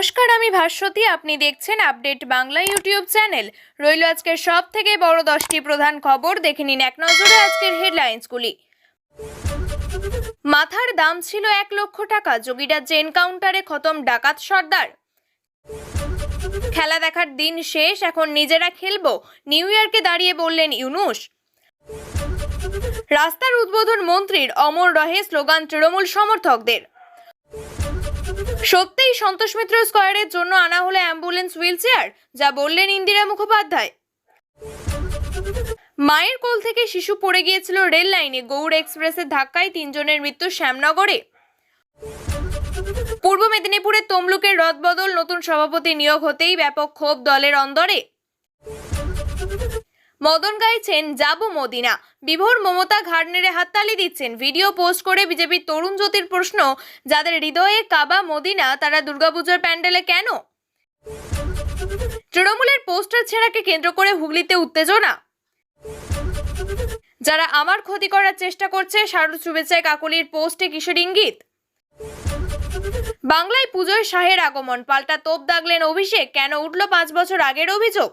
নমস্কার, আমি ভাস্বতী। আপনি দেখছেন আপডেট বাংলা ইউটিউব চ্যানেল। রইল আজকের সব থেকে বড় 10টি প্রধান খবর। দেখে নিন এক নজরে আজকের হেডলাইন্সগুলি। মাথার দাম ছিল 1 লক্ষ টাকা, যোগীরাজ্যে এনকাউন্টারে খতম ডাকাত সর্দার। খেলা দেখার দিন শেষ, এখন নিজেরা খেলবো, নিউ ইয়র্কে দাঁড়িয়ে বললেন ইউনূস। রাস্তার উদ্বোধন মন্ত্রীর, অমর রহে স্লোগান তৃণমূল সমর্থকদের। সত্যিই সন্তোষ মিত্র স্কয়ারের জন্য আনা হলো অ্যাম্বুলেন্স হুইলচেয়ার, যা বললেন ইন্দিরা মুখোপাধ্যায়। মায়ের কোল থেকে শিশু পড়ে গিয়েছিল রেল লাইনে, গৌড় এক্সপ্রেসের ধাক্কায় 3 জনের মৃত্যু শ্যামনগরে। পূর্ব মেদিনীপুরের তমলুকের রদবদল, নতুন সভাপতি নিয়োগ হতেই ব্যাপক ক্ষোভ দলের অন্দরে। মদন গাইছেন যাবো মদিনা, বিভোর মমতা ঘাড় নেড়ে হাততালি দিচ্ছেন। ভিডিও পোস্ট করে বিজেপির তরুণ জ্যোতির প্রশ্ন, যাদের হৃদয়ে কাবা মদিনা তারা দুর্গাপুজোর প্যান্ডেলে কেন? তৃণমূলের পোস্টার ছেঁড়াকে কেন্দ্র করে হুগলিতে উত্তেজনা। যারা আমার ক্ষতি করার চেষ্টা করছে, শারদ শুভেচ্ছায় কাকলির পোস্টে কিসের ইঙ্গিত? বাংলায় পুজোয় শাহের আগমন, পাল্টা তোপ দাগলেন অভিষেক, কেন উঠল 5 বছর আগের অভিযোগ?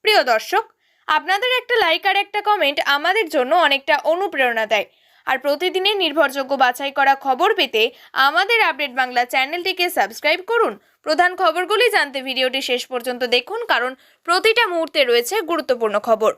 প্রিয় দর্শক, আপনাদের একটা লাইক আর একটা কমেন্ট আমাদের জন্য অনেকটা অনুপ্রেরণা দেয়। আর প্রতিদিনের নির্ভরযোগ্য বাছাই করা খবর পেতে আমাদের আপডেট বাংলা চ্যানেলটিকে সাবস্ক্রাইব করুন। প্রধান খবরগুলি জানতে ভিডিওটি শেষ পর্যন্ত দেখুন, কারণ প্রতিটা মুহূর্তে রয়েছে গুরুত্বপূর্ণ খবর।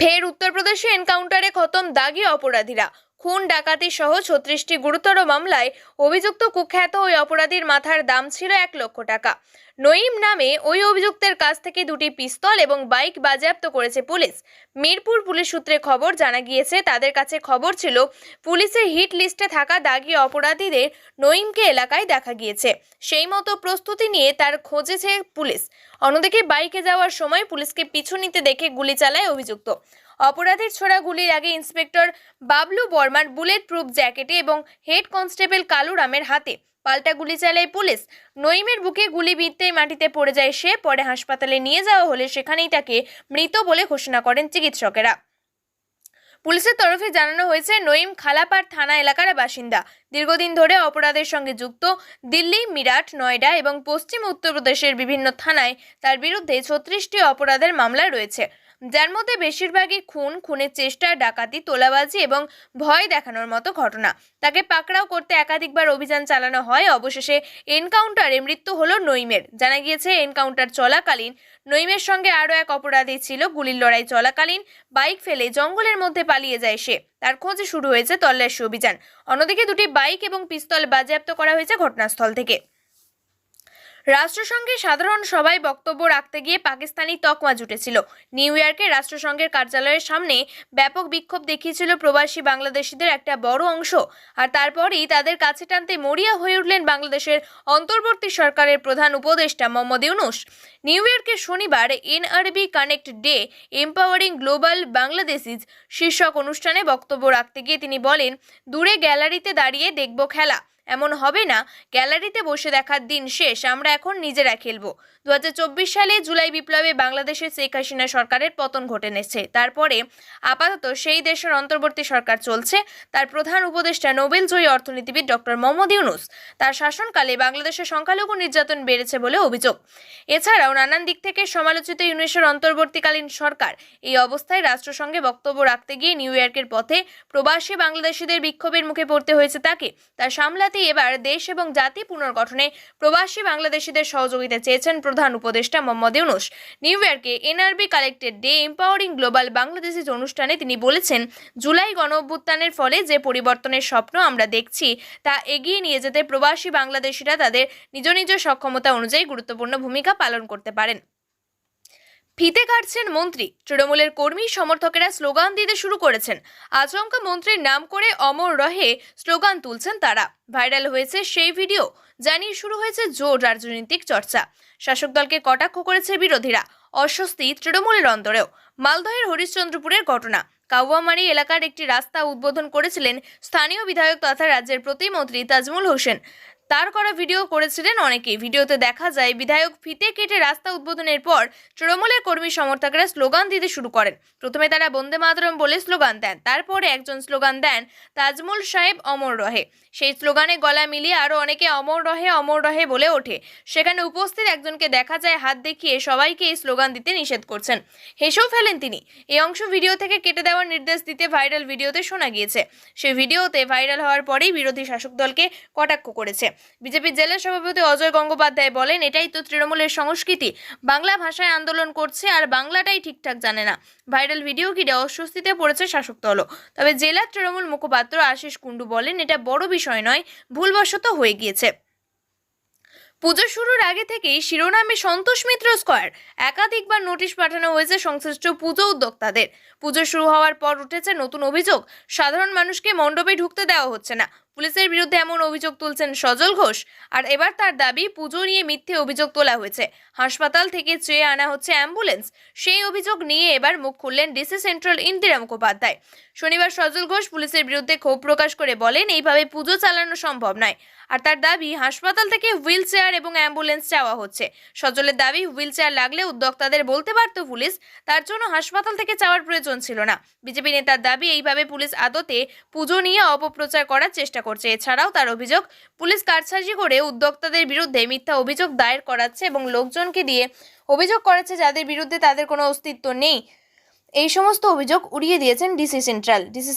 ফের উত্তরপ্রদেশে এনকাউন্টারে খতম দাগি অপরাধীরা। খুন, ডাকাতি সহ 36টি গুরুতর মামলায় অভিযুক্ত কুখ্যাত ওই অপরাধীর মাথার দাম ছিল 1 লক্ষ টাকা। নঈম নামে ওই অভিযুক্তের কাছ থেকে 2টি পিস্তল এবং বাইক বাজেয়াপ্ত করেছে পুলিশ। মিরপুর পুলিশ সূত্রে খবর, জানা গিয়েছে তাদের কাছে খবর ছিল পুলিশের হিট লিস্টে থাকা দাগি অপরাধীদের নঈমকে এলাকায় দেখা গিয়েছে। সেই মতো প্রস্তুতি নিয়ে তার খোঁজেছে পুলিশ। অন্যদিকে বাইকে যাওয়ার সময় পুলিশকে পিছু নিতে দেখে গুলি চালায় অভিযুক্ত। অপরাধীর ছোড়া গুলির আগে ইন্সপেক্টর বাবলু বর্মার বুলেট প্রুফ জ্যাকেটে এবং হেড কনস্টেবল কালু রামের হাতে পাল্টা গুলি চালায় পুলিশ। নঈমের বুকে গুলি বিঁধতেই মাটিতে পড়ে যায় সে। পরে হাসপাতালে নিয়ে যাওয়া হলে সেখানেই তাকে মৃত বলে ঘোষণা করেন চিকিৎসকেরা। পুলিশের তরফে জানানো হয়েছে, নঈম খালাপাড় থানা এলাকার বাসিন্দা। দীর্ঘদিন ধরে অপরাধের সঙ্গে যুক্ত। দিল্লি, মিরাট, নয়ডা এবং পশ্চিম উত্তরপ্রদেশের বিভিন্ন থানায় তার বিরুদ্ধে 36টি অপরাধের মামলা রয়েছে, যার মধ্যে বেশিরভাগই খুন, খুনের চেষ্টা, ডাকাতি, তোলাবাজি এবং ভয় দেখানোর মতো ঘটনা। তাকে পাকড়াও করতে একাধিকবার অভিযান চালানো হয়। অবশেষে এনকাউন্টারে মৃত্যু হলো নঈমের। জানা গিয়েছে, এনকাউন্টার চলাকালীন নঈমের সঙ্গে আরও এক অপরাধী ছিল। গুলির লড়াই চলাকালীন বাইক ফেলে জঙ্গলের মধ্যে পালিয়ে যায় সে। তার খোঁজে শুরু হয়েছে তল্লাশি অভিযান। অন্যদিকে 2টি বাইক এবং পিস্তল বাজেয়াপ্ত করা হয়েছে ঘটনাস্থল থেকে। রাষ্ট্রসংঘের সাধারণ সভায় বক্তব্য রাখতে গিয়ে পাকিস্তানি তকমা জুটেছিল। নিউ ইয়র্কে রাষ্ট্রসংঘের কার্যালয়ের সামনে ব্যাপক বিক্ষোভ দেখিয়েছিল প্রবাসী বাংলাদেশিদের একটা বড় অংশ। আর তারপরেই তাদের কাছে টানতে মরিয়া হয়ে উঠলেন বাংলাদেশের অন্তর্বর্তী সরকারের প্রধান উপদেষ্টা মোহাম্মদ ইউনূস। নিউ ইয়র্কে শনিবার NRB connect day empowering global Bangladeshis শীর্ষক অনুষ্ঠানে বক্তব্য রাখতে গিয়ে তিনি বলেন, দূরে গ্যালারিতে দাঁড়িয়ে দেখব খেলা, এমন হবে না। গ্যালারিতে বসে দেখার দিন শেষ, আমরা এখন নিজেরা খেলবো। 2024 সালে জুলাই বিপ্লবে বাংলাদেশের শেখ হাসিনা সরকারের পতন ঘটেছে। তারপরে আপাতত সেই দেশের অন্তর্বর্তী সরকার চলছে। তার প্রধান উপদেষ্টা নোবেল জয়ী অর্থনীতিবিদ ডক্টর মোহাম্মদ ইউনূস। তার শাসনকালে বাংলাদেশের সংখ্যালঘু নির্যাতন বেড়েছে বলে অভিযোগ। এছাড়াও নানান দিক থেকে সমালোচিত ইউনূসের অন্তর্বর্তীকালীন সরকার। এই অবস্থায় রাষ্ট্রসংঘে বক্তব্য রাখতে গিয়ে নিউ ইয়র্কের পথে প্রবাসী বাংলাদেশিদের বিক্ষোভের মুখে পড়তে হয়েছে তাকে। তার সামলাতে এবার দেশ এবং জাতি পুনর্গঠনে প্রবাসী বাংলাদেশিদের সহযোগিতা চেয়েছেন প্রধান উপদেষ্টা মোহাম্মদ ইউনূস। নিউ ইয়র্কে NRB collected day empowering global Bangladeshis অনুষ্ঠানে তিনি বলেছেন, জুলাই গণঅভ্যুত্থানের ফলে যে পরিবর্তনের স্বপ্ন আমরা দেখছি তা এগিয়ে নিয়ে যেতে প্রবাসী বাংলাদেশিরা তাদের নিজ নিজ সক্ষমতা অনুযায়ী গুরুত্বপূর্ণ ভূমিকা পালন করতে পারেন। ফিতে কাটছেন মন্ত্রী, তৃণমূলের কর্মী সমর্থকেরা স্লোগান দিতে শুরু করেছেন। আচমকা মন্ত্রীর নাম করে অমর রহে স্লোগান তুলছেন তারা। ভাইরাল হয়েছে সেই ভিডিও, জানিয়ে শুরু হয়েছে জোর রাজনৈতিক চর্চা। শাসক দলকে কটাক্ষ করেছে বিরোধীরা। অস্বস্তি তৃণমূলের অন্তরেও। মালদহের হরিশ্চন্দ্রপুরের ঘটনা। কাউয়ামারি এলাকার একটি রাস্তা উদ্বোধন করেছিলেন স্থানীয় বিধায়ক তথা রাজ্যের প্রতিমন্ত্রী তাজমুল হোসেন। তার করা ভিডিও করেছিলেন অনেকেই। ভিডিওতে দেখা যায় বিধায়ক ফিতে কেটে রাস্তা উদ্বোধনের পর তৃণমূলের কর্মী সমর্থকরা স্লোগান দিতে শুরু করেন। প্রথমে তারা বন্দে মাতরম বলে স্লোগান দেন, তারপরে একজন স্লোগান দেন তাজমুল সাহেব অমর রহে। সেই স্লোগানে গলা মিলিয়ে আরও অনেকে অমর রহে বলে ওঠে। সেখানে উপস্থিত একজনকে দেখা যায় হাত দেখিয়ে সবাইকে এই স্লোগান দিতে নিষেধ করছেন। হেসেও ফেলেন তিনি। এই অংশ ভিডিও থেকে কেটে দেওয়ার নির্দেশ দিতে ভাইরাল ভিডিওতে শোনা গিয়েছে। সেই ভিডিওতে ভাইরাল হওয়ার পরেই বিরোধী শাসক দলকে কটাক্ষ করেছে। বিজেপির জেলা সভাপতি অজয় গঙ্গোপাধ্যায় বলেন, এটাই তো তৃণমূলের সংস্কৃতি, বাংলা ভাষায় আন্দোলন করছে আর বাংলাটাই ঠিকঠাক জানে না। ভাইরাল ভিডিও ঘিরে অস্বস্তিতে পড়েছে শাসক দলও। তবে জেলা তৃণমূল মুখপাত্র আশিস কুন্ডু বলেন, এটা বড় বিষয় নয়, ভুলবশত হয়ে গিয়েছে। পুজো শুরুর আগে থেকেই শিরোনামে সন্তোষ মিত্র স্কয়ার একাধিকবার নোটিশ পাঠানো হয়েছে সংশ্লিষ্ট পুজো উদ্যোক্তাদের। পুজো শুরু হওয়ার পর উঠেছে নতুন অভিযোগ, সাধারণ মানুষকে মণ্ডপে ঢুকতে দেওয়া হচ্ছে না। পুলিশের বিরুদ্ধে এমন অভিযোগ তুলছেন সজল ঘোষ। আর এবার তার দাবি, পুজো নিয়ে মিথ্যে অভিযোগ তোলা হয়েছে, হাসপাতাল থেকে চেয়ে আনা হচ্ছে অ্যাম্বুলেন্স। সেই অভিযোগ নিয়ে এবার মুখ খুললেন ডিসি সেন্ট্রাল ইন্দিরা মুখোপাধ্যায়। শনিবার সজল ঘোষ পুলিশের বিরুদ্ধে ক্ষোভ প্রকাশ করে বলেন, এইভাবে পুজো চালানো সম্ভব নয়। আর তার দাবি, হাসপাতাল থেকে হুইল চেয়ার এবং অ্যাম্বুলেন্স চাওয়া হচ্ছে। সজলের দাবি, হুইল চেয়ার লাগলে উদ্যোক্তাদের বলতে পারত পুলিশ, তার জন্য হাসপাতাল থেকে চাওয়ার প্রয়োজন ছিল না। বিজেপি নেতার দাবি, এইভাবে পুলিশ আদতে পুজো নিয়ে অপপ্রচার করার চেষ্টা করছে। এছাড়াও তার অভিযোগ, পুলিশ কারসাজি করে উদ্যোক্তাদের বিরুদ্ধে মিথ্যা অভিযোগ দায়ের করাচ্ছে এবং লোকজনকে দিয়ে অভিযোগ করাচ্ছে যাদের বিরুদ্ধে তাদের কোনো অস্তিত্ব নেই। এই সমস্ত অভিযোগ উড়িয়ে দিয়েছেন ডিসি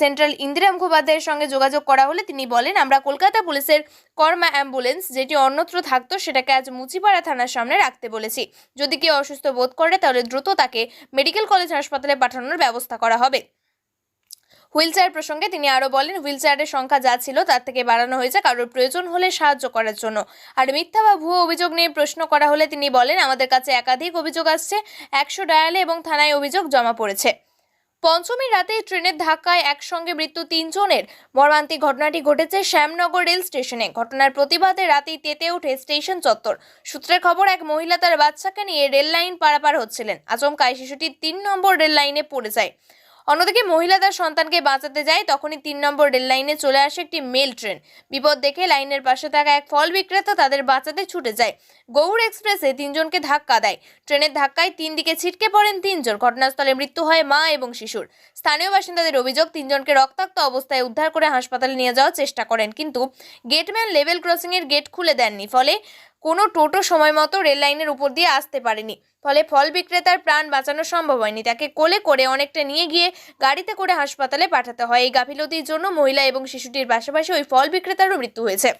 সেন্ট্রাল ইন্দিরা মুখোপাধ্যায়ের সঙ্গে যোগাযোগ করা হলে তিনি বলেন, আমরা কলকাতা পুলিশের কর্মা অ্যাম্বুলেন্স যেটি অন্যত্র থাকতো সেটাকে আজ মুচিপাড়া থানার সামনে রাখতে বলেছি। যদি কেউ অসুস্থ বোধ করে তাহলে দ্রুত তাকে মেডিকেল কলেজ হাসপাতালে পাঠানোর ব্যবস্থা করা হবে। হুইলচেয়ার প্রসঙ্গে তিনি আরও বলেন, হুইলচেয়ারের সংখ্যা যা ছিল তার থেকে বাড়ানো হয়েছে কারোর প্রয়োজন হলে সাহায্য করার জন্য। আর মিথ্যা বা ভুয়ো অভিযোগ নিয়ে প্রশ্ন করা হলে তিনি বলেন, আমাদের কাছে একাধিক অভিযোগ আসছে, 100 ডায়ালে এবং থানায় অভিযোগ জমা পড়েছে। পঞ্চমীর রাতে ট্রেনের ধাক্কায় একসঙ্গে মৃত্যু 3 জনের। মর্মান্তিক ঘটনাটি ঘটেছে শ্যামনগর রেল স্টেশনে। ঘটনার প্রতিবাদে রাতেই তেতে ওঠে স্টেশন চত্বর। সূত্রের খবর, এক মহিলা তার বাচ্চাকে নিয়ে রেল লাইন পারাপার হচ্ছিলেন। আচমকায় শিশুটি 3 নম্বর রেল লাইনে পড়ে যায়। অন্যদিকে মহিলা তার সন্তানকে বাঁচাতে যায়, তখনই 3 নম্বর রেল লাইনে চলে আসে একটি মেল ট্রেন। বিপদ দেখে লাইনের পাশে থাকা এক ফল বিক্রেতা তাদের বাঁচাতে ছুটে যায়। গৌড় এক্সপ্রেসে 3 জনকে ধাক্কা দেয়। ট্রেনের ধাক্কায় 3 দিকে ছিটকে পড়েন 3 জন। ঘটনাস্থলে মৃত্যু হয় মা এবং শিশুর। স্থানীয় বাসিন্দাদের অভিযোগ, 3 জনকে রক্তাক্ত অবস্থায় উদ্ধার করে হাসপাতালে নিয়ে যাওয়ার চেষ্টা করেন, কিন্তু গেটম্যান লেভেল ক্রসিং এর গেট খুলে দেননি। ফলে কোনো টোটো সময় মতো রেল লাইনের উপর দিয়ে আসতে পারেনি। ফলে ফল বিক্রেতার প্রাণ বাঁচানো সম্ভব হয়নি। তাকে কোলে করে অনেকটা নিয়ে গিয়ে গাড়িতে করে হাসপাতালে পাঠাতে হয়। এই গাফিলতির জন্য মহিলা এবং শিশুটির পাশাপাশি ওই ফল বিক্রেতারও মৃত্যু হয়েছে।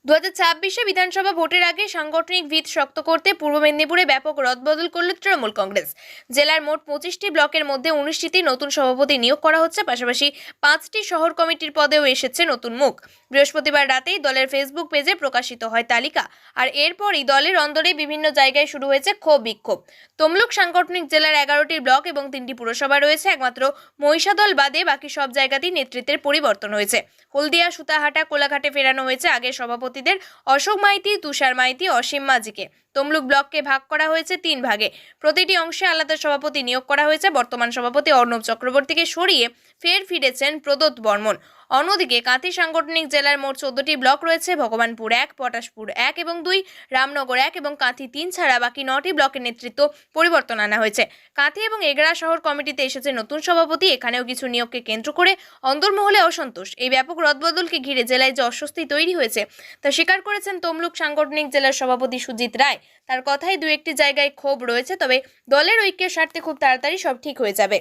2024 বিধানসভা ভোটের আগে সাংগঠনিক ভিত শক্ত করতে পূর্ব মেদিনীপুরে ব্যাপক রদবদল করল তৃণমূল কংগ্রেস। জেলার মোট 25টি ব্লকের মধ্যে 19টি নতুন সভাপতি নিয়োগ করা হচ্ছে। পাশাপাশি 5টি শহর কমিটির পদেও এসেছে নতুন মুখ। বৃহস্পতিবার রাতেই দলের ফেসবুক পেজে প্রকাশিত হয় তালিকা। আর এরপরই দলের অন্দরে বিভিন্ন জায়গায় শুরু হয়েছে ক্ষোভ বিক্ষোভ। তমলুক সাংগঠনিক জেলার 11টি ব্লক এবং 3টি পুরসভা রয়েছে। একমাত্র মহিষাদল বাদে বাকি সব জায়গাতেই নেতৃত্বের পরিবর্তন হয়েছে। হলদিয়া, সুতাহাটা, কোলাঘাটে ফেরানো হয়েছে আগের সভাপতি অশোক মাইতি, তুষার মাইতি, অসীম মাঝিকে। তমলুক ব্লককে ভাগ করা হয়েছে 3 ভাগে। প্রতিটি অংশে আলাদা সভাপতি নিয়োগ করা হয়েছে। বর্তমান সভাপতি অর্ণব চক্রবর্তীকে সরিয়ে ফের ফিরেছেন প্রদত্ত বর্মন। অন্যদিকে কাঁথি সাংগঠনিক জেলার মোট 14টি ব্লক রয়েছে। ভগবানপুর 1, পটাশপুর 1 এবং 2, রামনগর 1 এবং কাঁথি 3 ছাড়া বাকি 9টি ব্লকের নেতৃত্ব পরিবর্তন আনা হয়েছে। কাঁথি এবং এগড়া শহর কমিটিতে এসেছে নতুন সভাপতি। এখানেও কিছু নিয়োগকে কেন্দ্র করে অন্দরমহলে অসন্তোষ। এই ব্যাপক রদবদলকে ঘিরে জেলায় যে অস্বস্তি তৈরি হয়েছে তা স্বীকার করেছেন তমলুক সাংগঠনিক জেলার সভাপতি সুজিত রায়। তার কথায় 2-1টি জায়গায় ক্ষোভ রয়েছে, তবে দলের ঐক্যের স্বার্থে খুব তাড়াতাড়ি সব ঠিক হয়ে যাবে।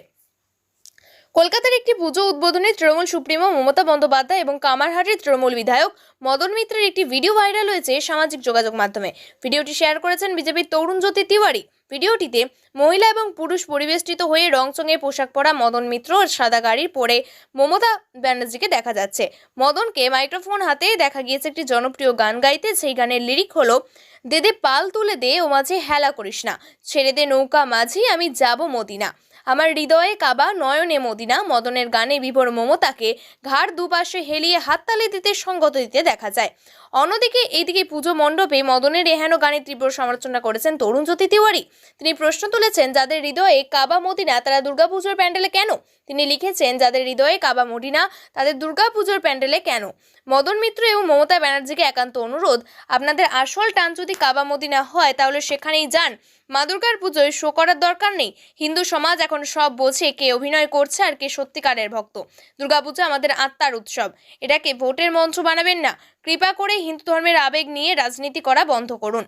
কলকাতার একটি পুজো উদ্বোধনে তৃণমূল সুপ্রিমো মমতা বন্দ্যোপাধ্যায় এবং কামারহাটির তৃণমূল বিধায়ক মদন মিত্রের একটি ভিডিও ভাইরাল হয়েছে সামাজিক যোগাযোগ মাধ্যমে। ভিডিওটি শেয়ার করেছেন বিজেপির তরুণ জ্যোতি তিওয়ারি। ভিডিওটিতে মহিলা এবং পুরুষ পরিবেষ্টিত হয়ে রংচঙে পোশাক পরা মদন মিত্র ও সাদা গাড়ির পরে মমতা ব্যানার্জিকে দেখা যাচ্ছে। মদনকে মাইক্রোফোন হাতে দেখা গিয়েছে একটি জনপ্রিয় গান গাইতে। সেই গানের লিরিক হলো, দে দে পাল তুলে দে ও মাঝে হেলা করিস না, ছেড়ে দে নৌকা মাঝি আমি যাব মদিনা, আমার হৃদয়ে কাবা নয়নে মদিনা। মদনের গানে বিভোর মমতাকে ঘাড় দুপাশে হেলিয়ে হাততালি দিতে সঙ্গত দিতে দেখা যায়। অন্যদিকে এইদিকে পুজো মণ্ডপে মদনের এহেন গানের তীব্র সমালোচনা করেছেন তরুণ জ্যোতি তিওয়ারি। তিনি প্রশ্ন তুলেছেন, যাদের হৃদয়ে কাবা মদিনা তারা দুর্গাপুজোর প্যান্ডেলে কেন? তিনি লিখেছেন, যাদের হৃদয়ে কাবা মদিনা তাদের দুর্গাপুজোর প্যান্ডেলে কেন? মদন মিত্র এবং মমতা ব্যানার্জিকে একান্ত অনুরোধ, আপনাদের আসল টান যদি কাবা মদিনা হয় তাহলে সেখানেই যান। মা দুর্গার পুজোয় শো করার দরকার নেই। হিন্দু সমাজ এখন সব বোঝে কে অভিনয় করছে আর কে সত্যিকারের ভক্ত। দুর্গাপূজা আমাদের আত্মার উৎসব, এটাকে ভোটের মঞ্চ বানাবেন না। কৃপা করে হিন্দু ধর্মের আবেগ নিয়ে রাজনীতি করা বন্ধ করুন।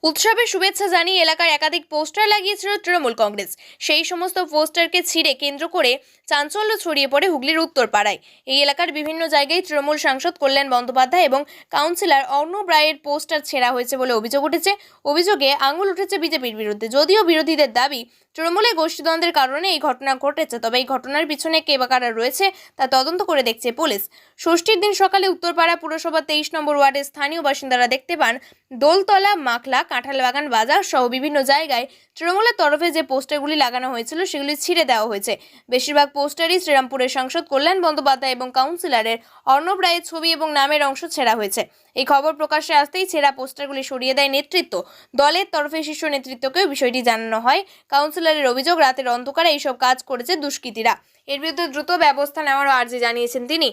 উৎসবের শুভেচ্ছা জানিয়ে এলাকার একাধিক পোস্টার লাগিয়েছিল তৃণমূল কংগ্রেস। সেই সমস্ত পোস্টারকে ছিঁড়ে কেন্দ্র করে চাঞ্চল্য ছড়িয়ে পড়ে হুগলির উত্তরপাড়ায়। এই এলাকার বিভিন্ন জায়গায় তৃণমূল সাংসদ কল্যাণ বন্দ্যোপাধ্যায় এবং কাউন্সিলর অর্ণব রায়ের পোস্টার ছেঁড়া হয়েছে বলে অভিযোগ উঠেছে। অভিযোগে আঙুল উঠেছে বিজেপির বিরুদ্ধে। যদিও বিরোধীদের দাবি তৃণমূলের গোষ্ঠীদ্বন্দ্বের কারণে এই ঘটনা ঘটেছে, তবে এই ঘটনার পিছনে কে বা কারা রয়েছে তা তদন্ত করে দেখছে পুলিশ। ষষ্ঠীর দিন সকালে উত্তরপাড়া পুরসভার 23 নম্বর ওয়ার্ডের স্থানীয় বাসিন্দারা দেখতে পান দোলতলা, মাখলা, কাঁঠালবাগান বাজার সহ বিভিন্ন জায়গায় তৃণমূলের তরফে যে পোস্টারগুলি লাগানো হয়েছিল সেগুলি ছিঁড়ে দেওয়া হয়েছে। বেশিরভাগ পোস্টারই শ্রীরামপুরের সাংসদ কল্যাণ বন্দ্যোপাধ্যায় এবং কাউন্সিলরের অর্ণব রায়ের ছবি এবং নামের অংশ ছেঁড়া হয়েছে। এই খবর প্রকাশ্যে আসতেই ছেঁড়া পোস্টারগুলি সরিয়ে দেয় নেতৃত্ব। দলের তরফে শীর্ষ নেতৃত্বকেও বিষয়টি জানানো হয়। কাউন্সিলরের অভিযোগ, রাতের অন্ধকারে এইসব কাজ করেছে দুষ্কৃতীরা। এর বিরুদ্ধে দ্রুত ব্যবস্থা নেওয়ারও আর্জি জানিয়েছেন তিনি।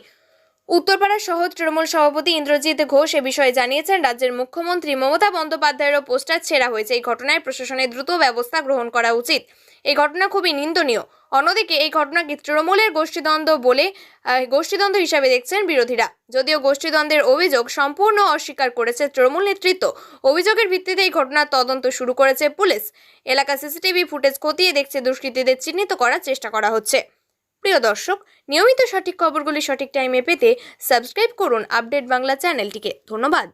উত্তরপাড়া শহর তৃণমূল সভাপতি ইন্দ্রজিৎ ঘোষ এ বিষয়ে জানিয়েছেন, রাজ্যের মুখ্যমন্ত্রী মমতা বন্দ্যোপাধ্যায়েরও পোস্টার ছেঁড়া হয়েছে। এই ঘটনায় প্রশাসনের দ্রুত ব্যবস্থা গ্রহণ করা উচিত। এই ঘটনা খুবই নিন্দনীয়। অন্যদিকে এই ঘটনাকে তৃণমূলের গোষ্ঠীদ্বন্দ্ব হিসাবে দেখছেন বিরোধীরা। যদিও গোষ্ঠীদ্বন্দ্বের অভিযোগ সম্পূর্ণ অস্বীকার করেছে তৃণমূল নেতৃত্ব। অভিযোগের ভিত্তিতে এই ঘটনার তদন্ত শুরু করেছে পুলিশ। এলাকা সিসিটিভি ফুটেজ খতিয়ে দেখছে, দুষ্কৃতীদের চিহ্নিত করার চেষ্টা করা হচ্ছে। প্রিয় দর্শক, নিয়মিত সঠিক খবরগুলি সঠিক টাইমে পেতে সাবস্ক্রাইব করুন আপডেট বাংলা চ্যানেলটিকে। ধন্যবাদ।